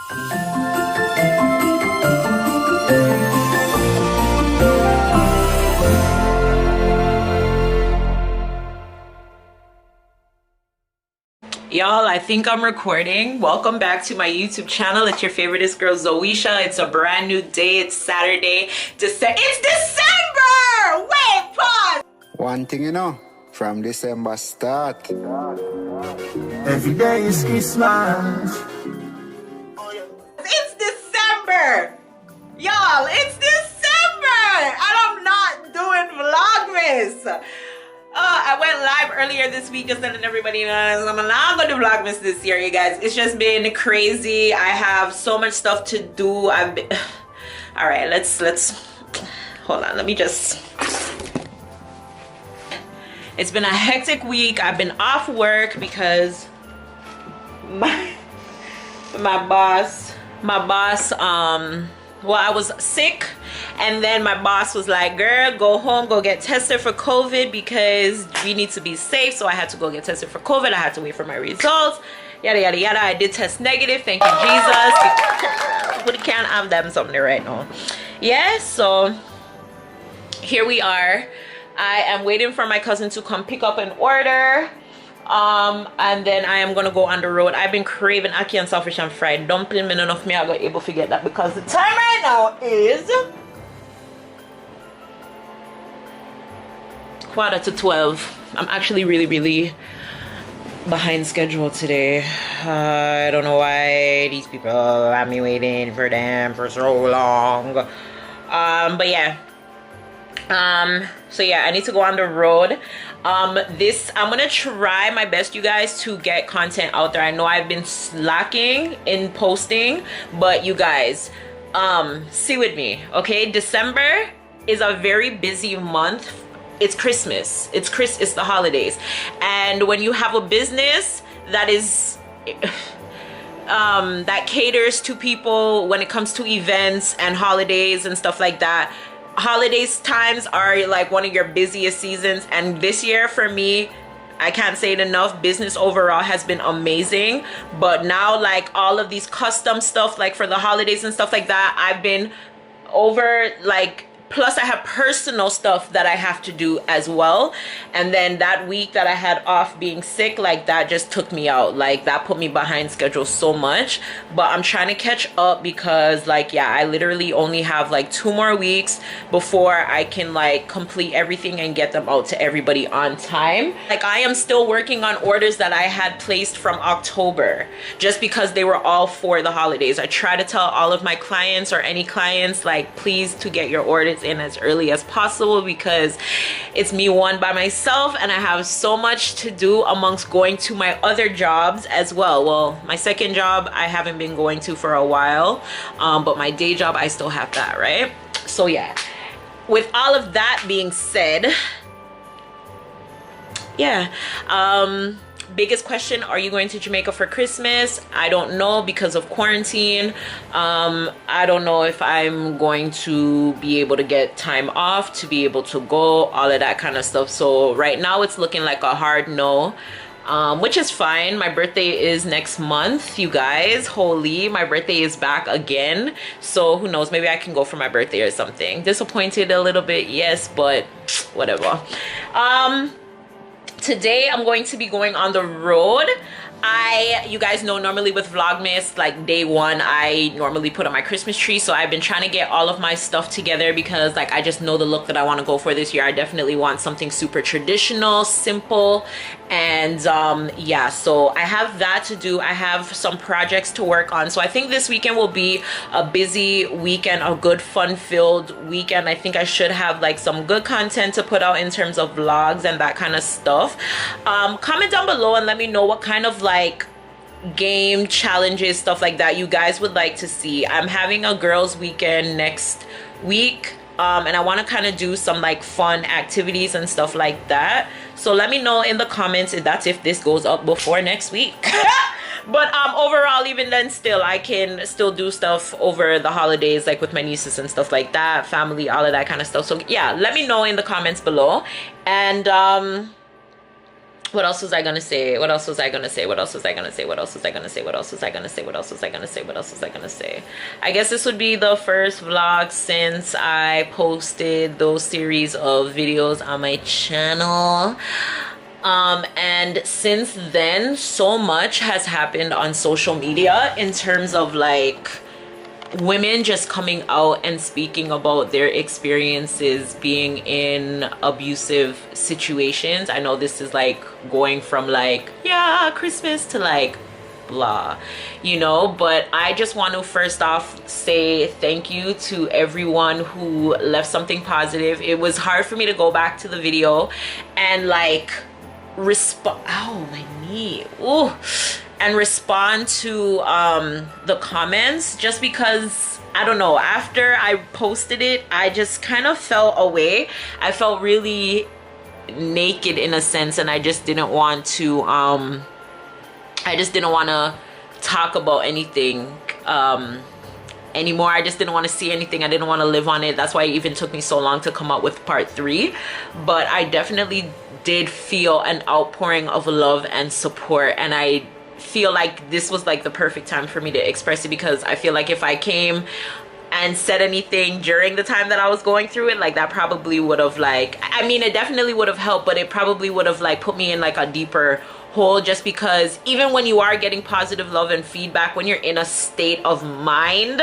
Y'all, I think I'm recording. Welcome back to my YouTube channel. It's your favoriteest girl, Zoisha. It's a brand new day. It's Saturday. It's December! Wait, pause! One thing you know, from December start. Every day is Christmas. It's December! Y'all, it's December! And I'm not doing Vlogmas. I went live earlier this week just letting everybody know I'm not gonna do Vlogmas this year, you guys. It's just been crazy. I have so much stuff to do. All right, let's hold on. Let me just. It's been a hectic week. I've been off work because my boss, well, I was sick, and then my boss was like, girl, go home, go get tested for COVID because we need to be safe. So I had to go get tested for COVID. I had to wait for my results, yada yada yada. I did test negative, thank you Jesus. We can't have them something right now. Yeah, so here we are. I am waiting for my cousin to come pick up an order, and then I am gonna go on the road. I've been craving ackee and saltfish and fried dumpling. Me none of me are gonna able to get that because the time right now is 11:45. I'm actually really behind schedule today. I don't know why these people have me waiting for them for so long. But yeah. So yeah, I need to go on the road. I'm gonna try my best, you guys, to get content out there. I know I've been slacking in posting, but you guys, see with me, okay? December is a very busy month. It's Christmas. It's the holidays, and when you have a business that is that caters to people when it comes to events and holidays and stuff like that, holidays times are like one of your busiest seasons. And this year for me, I can't say it enough, business overall has been amazing. But now, like, all of these custom stuff, like for the holidays and stuff like that, I've been over, like, plus I have personal stuff that I have to do as well. And then that week that I had off being sick, like, that just took me out. Like, that put me behind schedule so much. But I'm trying to catch up because, like, yeah, I literally only have like 2 more weeks before I can like complete everything and get them out to everybody on time. Like, I am still working on orders that I had placed from October just because they were all for the holidays. I try to tell all of my clients or any clients, like, please to get your orders in as early as possible because it's me one by myself and I have so much to do amongst going to my other jobs as well. Well, my second job I haven't been going to for a while, but my day job I still have that, right? So yeah, with all of that being said, yeah, biggest question, are you going to Jamaica for Christmas? I don't know because of quarantine. I don't know if I'm going to be able to get time off to be able to go, all of that kind of stuff. So right now it's looking like a hard no, which is fine. My birthday is next month, you guys. Holy, my birthday is back again. So who knows, maybe I can go for my birthday or something. Disappointed a little bit, yes, but whatever. Today I'm going to be going on the road. You guys know, normally with Vlogmas, like day one, I normally put up my Christmas tree. So I've been trying to get all of my stuff together because, like, I just know the look that I want to go for this year. I definitely want something super traditional, simple, and yeah, so I have that to do. I have some projects to work on. So I think this weekend will be a busy weekend, a good fun-filled weekend. I think I should have like some good content to put out in terms of vlogs and that kind of stuff. Comment down below and let me know what kind of like game challenges, stuff like that you guys would like to see. I'm having a girls weekend next week, and I want to kind of do some like fun activities and stuff like that. So let me know in the comments if this goes up before next week. But overall, even then, still I can still do stuff over the holidays, like with my nieces and stuff like that, family, all of that kind of stuff. So yeah, let me know in the comments below. And what else was I gonna say? What else was I gonna say? What else was I gonna say? What else was I gonna say? What else was I gonna say? What else was I gonna say? What else was I gonna say? I guess this would be the first vlog since I posted those series of videos on my channel. And since then, so much has happened on social media in terms of like women just coming out and speaking about their experiences being in abusive situations. I know this is like going from like, yeah, Christmas to like blah, you know, but I just want to first off say thank you to everyone who left something positive. It was hard for me to go back to the video and like respond, ow, my knee, ooh, and respond to the comments, just because I don't know, after I posted it I just kind of felt away. I felt really naked in a sense, and I just didn't want to talk about anything anymore. I just didn't want to see anything. I didn't want to live on it. That's why it even took me so long to come out with part 3. But I definitely did feel an outpouring of love and support, and I feel like this was like the perfect time for me to express it, because I feel like if I came and said anything during the time that I was going through it, like that probably would have like, I mean, it definitely would have helped, but it probably would have like put me in like a deeper hole, just because even when you are getting positive love and feedback, when you're in a state of mind,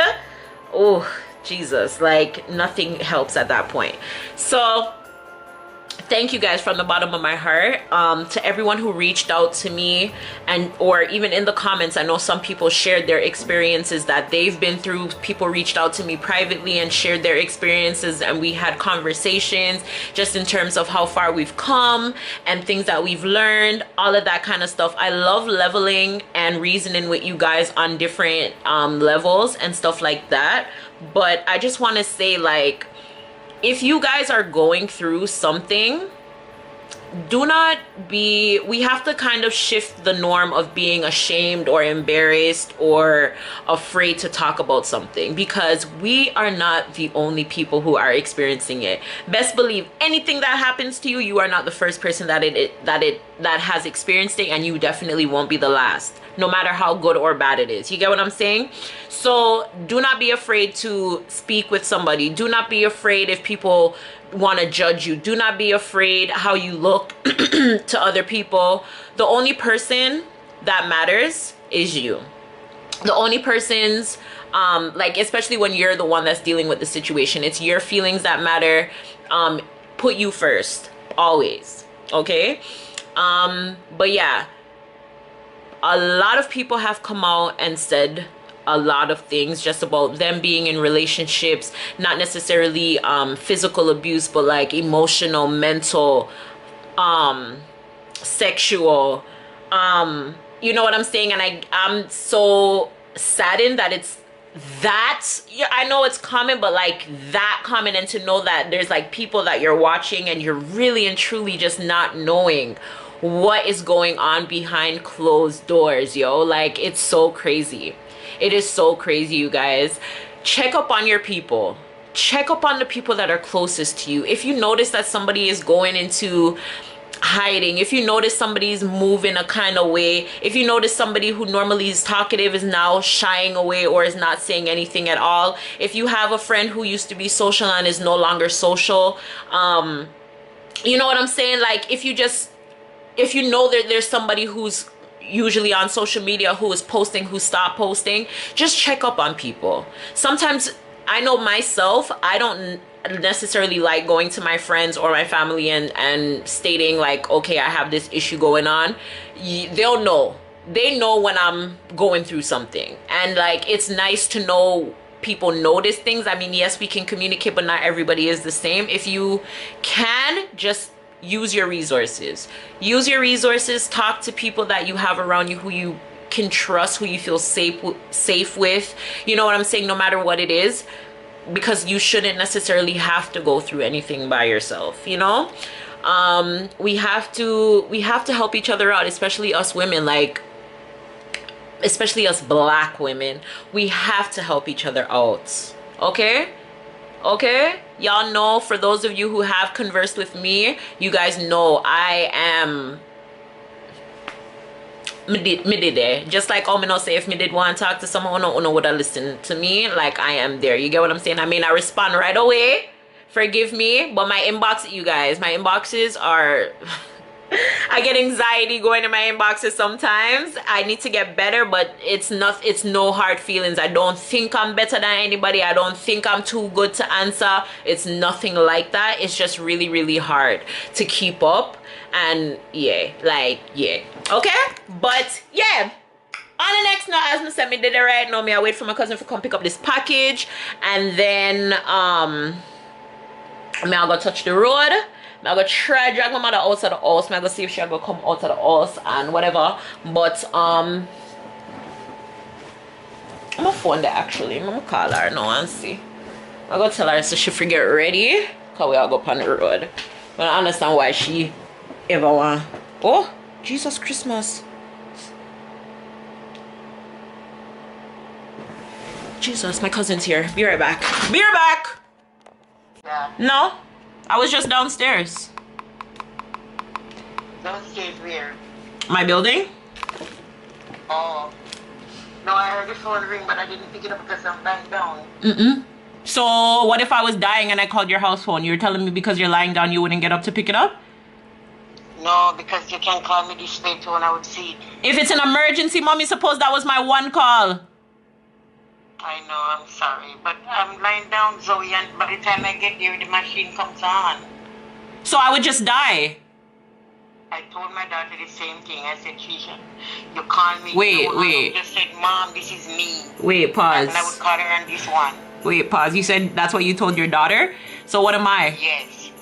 oh Jesus, like nothing helps at that point. So thank you guys from the bottom of my heart, to everyone who reached out to me, and or even in the comments. I know some people shared their experiences that they've been through. People reached out to me privately and shared their experiences, and we had conversations just in terms of how far we've come and things that we've learned, all of that kind of stuff. I love leveling and reasoning with you guys on different levels and stuff like that. But I just want to say, like, if you guys are going through something, do not be, we have to kind of shift the norm of being ashamed or embarrassed or afraid to talk about something, because we are not the only people who are experiencing it. Best believe anything that happens to you, you are not the first person that has experienced it, and you definitely won't be the last, no matter how good or bad it is. You get what I'm saying? So do not be afraid to speak with somebody. Do not be afraid if people want to judge you. Do not be afraid how you look to other people. The only person that matters is you. The only person's like, especially when you're the one that's dealing with the situation, it's your feelings that matter. Put you first, always. Okay? But yeah, a lot of people have come out and said a lot of things just about them being in relationships, not necessarily physical abuse, but like emotional, mental, sexual, you know what I'm saying? And I'm so saddened that it's that, yeah, I know it's common, but like that common, and to know that there's like people that you're watching and you're really and truly just not knowing what is going on behind closed doors, yo. Like, it's so crazy. It is so crazy, you guys. Check up on your people. Check up on the people that are closest to you. If you notice that somebody is going into hiding, if you notice somebody's moving a kind of way, if you notice somebody who normally is talkative is now shying away or is not saying anything at all, if you have a friend who used to be social and is no longer social, you know what I'm saying? Like, if you know that there's somebody who's usually on social media who is posting, who stopped posting, just check up on people. Sometimes, I know myself, I don't necessarily like going to my friends or my family and stating like, okay, I have this issue going on. They'll know. They know when I'm going through something. And like, it's nice to know people notice things. I mean, yes, we can communicate, but not everybody is the same. If you can, just use your resources. Use your resources. Talk to people that you have around you who you can trust, who you feel safe with. You know what I'm saying? No matter what it is, because you shouldn't necessarily have to go through anything by yourself, you know? We have to help each other out, especially us women, like, especially us Black women. We have to help each other out. Okay? Okay, y'all know, for those of you who have conversed with me, you guys know I am me did there. Just like me not say if me did want to talk to someone who would have listened to me, like I am there. You get what I'm saying? I mean, I respond right away. Forgive me, but my inbox, you guys, my inboxes are I get anxiety going in my inboxes sometimes. I need to get better, but it's no hard feelings. I don't think I'm better than anybody. I don't think I'm too good to answer. It's nothing like that. It's just really, really hard to keep up. And yeah, okay, but yeah, on the next note, as I said, me did it right now. Me I wait for my cousin to come pick up this package, and then me I go touch the road. I go try drag my mother out of the house. I go see if she'll go come out of the house and whatever. But I'm gonna phone there actually. I'm gonna call her now and see. I go tell her so she forget ready. Cause we all go up on the road. But I understand why she ever want. Oh, Jesus Christmas. Jesus, my cousin's here. Be right back. Be right back. Yeah. No. I was just downstairs. Downstairs where? My building? Oh. No, I heard the phone ring, but I didn't pick it up because I'm lying down. So what if I was dying and I called your house phone? You're telling me because you're lying down you wouldn't get up to pick it up? No, because you can call me this way too and I would see it. If it's an emergency, mommy, suppose that was my one call. I know, I'm sorry. But I'm lying down, Zoe, and by the time I get there, the machine comes on. So I would just die. I told my daughter the same thing. I said, Trisha, you call me. Wait. I just said, Mom, this is me. Wait, pause. And I would call her on this one. Wait, pause. You said that's what you told your daughter? So what am I? Yes.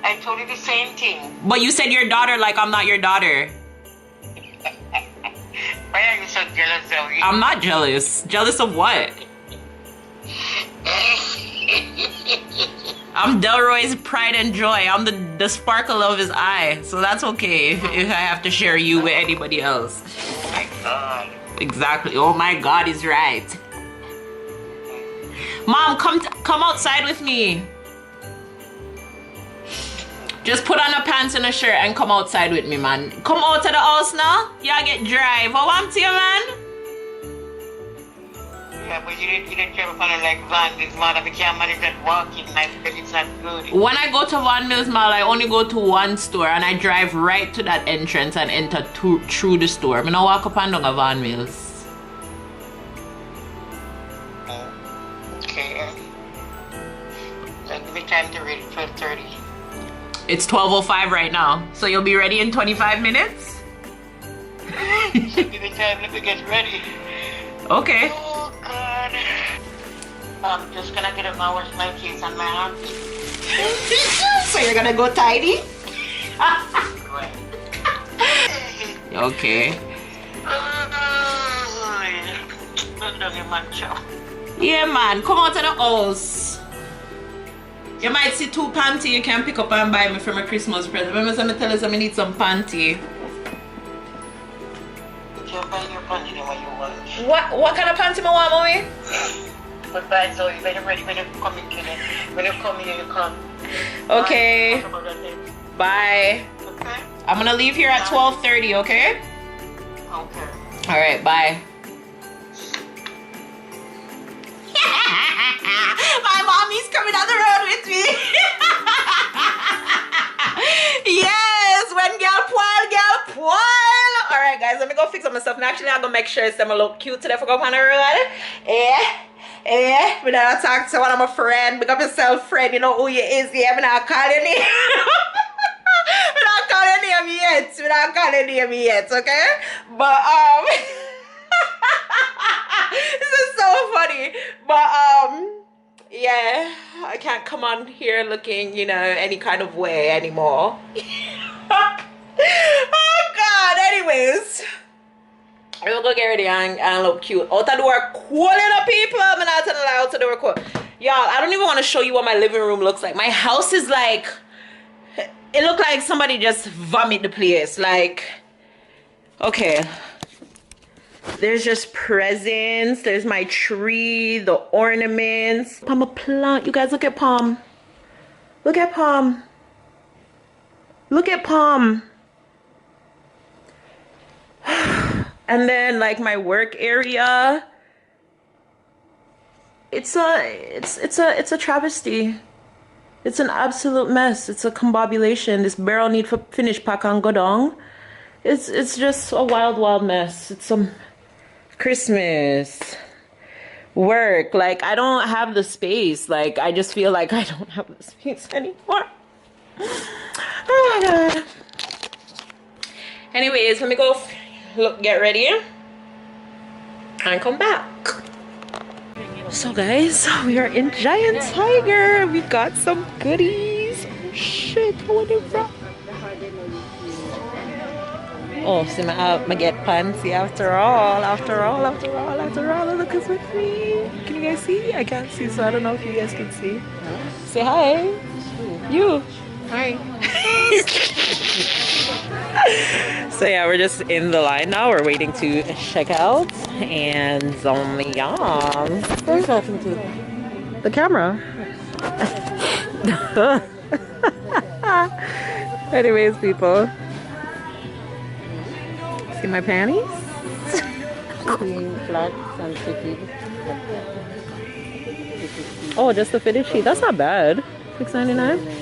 I told her the same thing. But you said your daughter like I'm not your daughter. Why are you so jealous, Zoe? I'm not jealous. Jealous of what? I'm Delroy's pride and joy. I'm the sparkle of his eye. So that's okay if I have to share you with anybody else. Oh my God. Exactly. Oh my God is right. Mom, come outside with me. Just put on a pants and a shirt and come outside with me, man. Come out of the house now. Y'all get drive. I want you, man. Yeah, but you didn't travel for like Van Mills Mall. We can't manage that walking like because it's not good. When I go to Van Mills Mall, I only go to one store and I drive right to that entrance and enter through the store. I'm gonna walk up and down a Van Mills. Okay. So give me time to read 12:30. It's 12:05 right now, so you'll be ready in 25 minutes? So give me time, let me get ready. Okay. Oh, God. I'm just gonna get up and wash my face and my hands. So you're gonna go tidy? Okay. Yeah, man, come out of the house. You might see 2 panty you can pick up and buy me for my Christmas present. Remember somebody tell us I need some panty. You buy your panty the way you want. What kind of panty I want, mommy? But bye, so you better ready when you come in here. When you come here, you come. Okay. Bye. Okay? I'm gonna leave here at 12:30, okay? Okay. Alright, bye. My mommy's coming down the road with me. Yes, when girl poil. Alright guys, let me go fix up myself. And actually I'm gonna make sure I'm look cute today for go on the road. But I talk to one of my friend. Pick up yourself, friend. You know who you is. Yeah, but I call your name. We not call your name yet. Okay? But this is so funny. But yeah, I can't come on here looking, you know, any kind of way anymore. Oh God. Anyways, we'll go get ready and look cute. Out the door, calling up people. I'm not telling you out the door, cool. Y'all, I don't even want to show you what my living room looks like. My house is like, it looked like somebody just vomit the place. Like, okay. There's just presents. There's my tree, the ornaments. I'm a plant. You guys look at Palm. Look at Palm. Look at Palm. And then like my work area, it's a travesty. It's an absolute mess. It's a combobulation. This barrel need for finish pack and go down. It's just a wild mess. It's some Christmas work. Like I don't have the space. Like I just feel like I don't have the space anymore. Oh my god. Anyways, let me go look, get ready and come back. So guys, we are in Giant Tiger. We got some goodies. Oh shit, what is that? Oh, see my get fancy after all. Look who's with me. Can you guys see? I can't see, so I don't know if you guys can see. Say hi. You. Hi. So yeah, we're just in the line now. We're waiting to check out, and yeah. Who's talking to? The camera. Anyways, people, see my panties? Oh, just the fitted sheet. That's not bad. $6.99.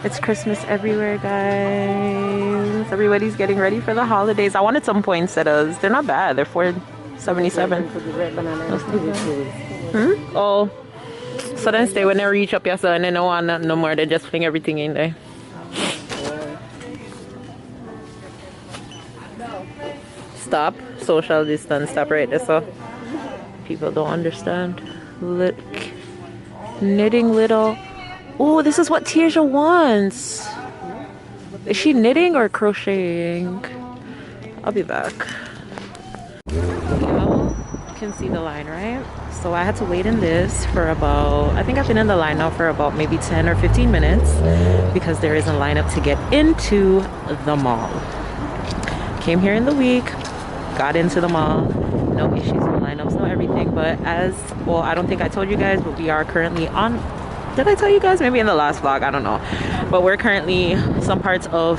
It's Christmas everywhere, guys. Everybody's getting ready for the holidays. I wanted some poinsettias. They're not bad. They're $4.77. Oh, so then stay when they reach up your son and they don't want no more. They just fling everything in there. Stop. Social distance. Stop right there. So people don't understand. Look. Knitting little. Oh, this is what Tiaja wants. Is she knitting or crocheting? I'll be back. You can see the line, right? So I had to wait in this for about, I think I've been in the line now for about maybe 10 or 15 minutes because there is a lineup to get into the mall. Came here in the week, got into the mall. No issues, no lineups, no everything. But as, well, I don't think I told you guys, but we are currently on, did I tell you guys? Maybe in the last vlog, I don't know. But we're currently, some parts of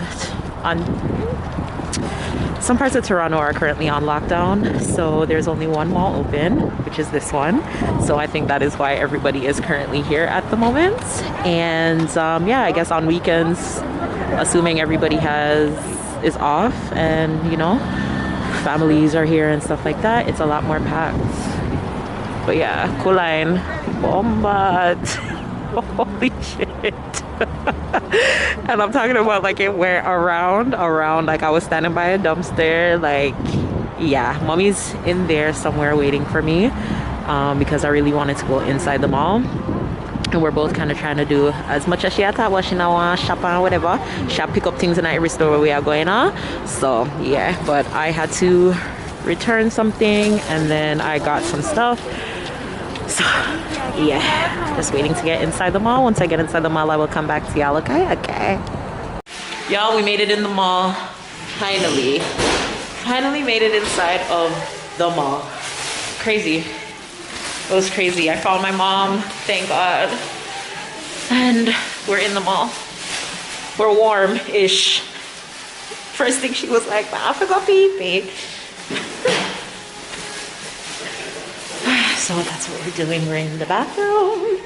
Toronto are currently on lockdown. So there's only one mall open, which is this one. So I think that is why everybody is currently here at the moment. And yeah, I guess on weekends, assuming everybody is off and, you know, families are here and stuff like that, it's a lot more packed. But yeah, cool line. Bombat. Holy shit. And I'm talking about like it went around, like I was standing by a dumpster. Like, yeah, mommy's in there somewhere waiting for me because I really wanted to go inside the mall. And we're both kind of trying to do as much as she had thought was she now want shop and whatever. Shop, pick up things in every store where we are going on. So yeah, but I had to return something and then I got some stuff. So yeah, just waiting to get inside the mall. Once I get inside the mall, I will come back to y'all. Okay. Y'all, we made it in the mall. Finally made it inside of the mall. Crazy. It was crazy. I found my mom, thank God. And we're in the mall. We're warm-ish. First thing she was like, I forgot pee. So that's what we're doing. We're in the bathroom.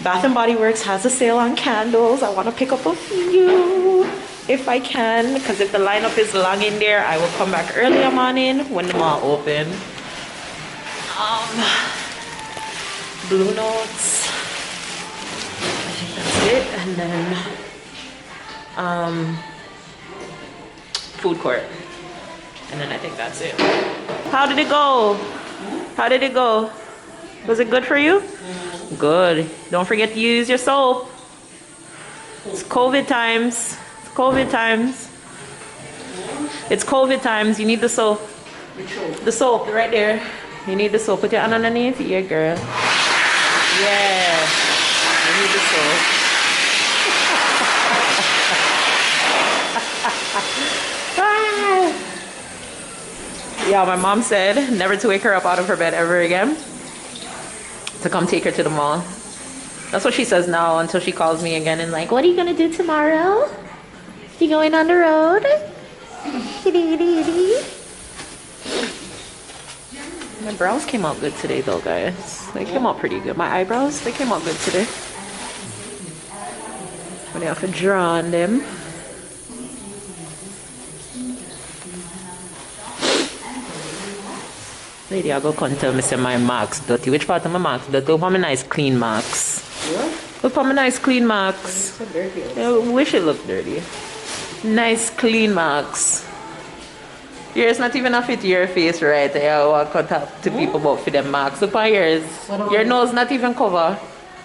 Bath and Body Works has a sale on candles. I want to pick up a few if I can, because if the lineup is long in there, I will come back early morning when the mall open. Blue Notes. I think that's it. And then food court. And then I think that's it. How did it go? Was it good for you? Good. Don't forget to use your soap. It's COVID times. It's COVID times. You need the soap. The soap right there. You need the soap. Put your hand underneath. Yeah, girl. Yeah. You need the soap. Yeah, my mom said never to wake her up out of her bed ever again. To come take her to the mall. That's what she says now until she calls me again and like, what are you gonna do tomorrow? You going on the road? My brows came out good today though, guys. They came out pretty good. My eyebrows, they came out good today. But I have to draw on them. Lady, I'll go come tell me say my marks dirty. Which part of my marks dirty? Look for my nice clean marks. What? Look for my nice clean marks. So dirty. I wish it looked dirty. Nice clean marks. Yours not even a fit your face right. I walk on top to people about for them marks. Look at yours. Your nose not even cover.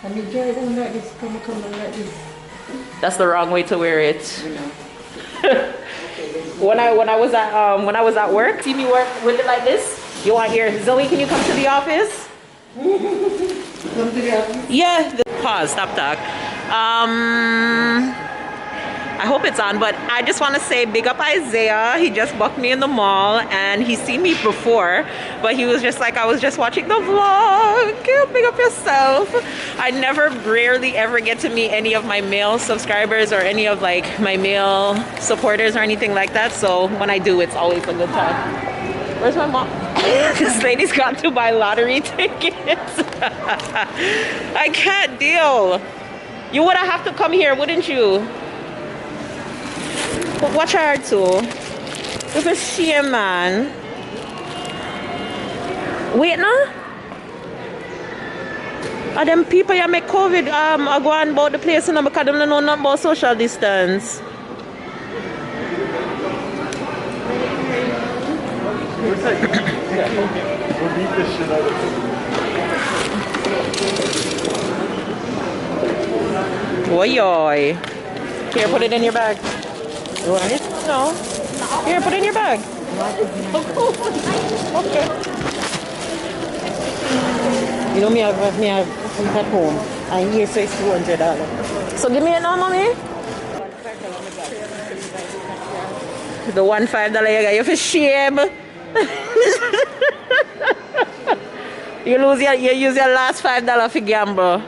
And the dry down like this, come like this. That's the wrong way to wear it. You know. when I was at work, see me work with it like this. You want your Zoe? Can you come to the office? Come to the office? Yeah. Pause. Stop talk. I hope it's on, but I just want to say big up Isaiah. He just bucked me in the mall and he's seen me before, but he was just like, I was just watching the vlog. Big up yourself. I rarely ever get to meet any of my male subscribers or any of like my male supporters or anything like that. So when I do, it's always a good time. Where's my mom? This lady's got to buy lottery tickets. I can't deal. You would have to come here, wouldn't you? But watch her too. It's a shame, man. Wait now. Are them people that make COVID are going about the place and because they don't know nothing about social distance. Oi. Here, put it in your bag. You want it? No. Here, put it in your bag. Okay. You know me have it at home. And here so it's $200. So give me it now, mommy. The $15 you got, you for shame. You use your last $5 for gamble.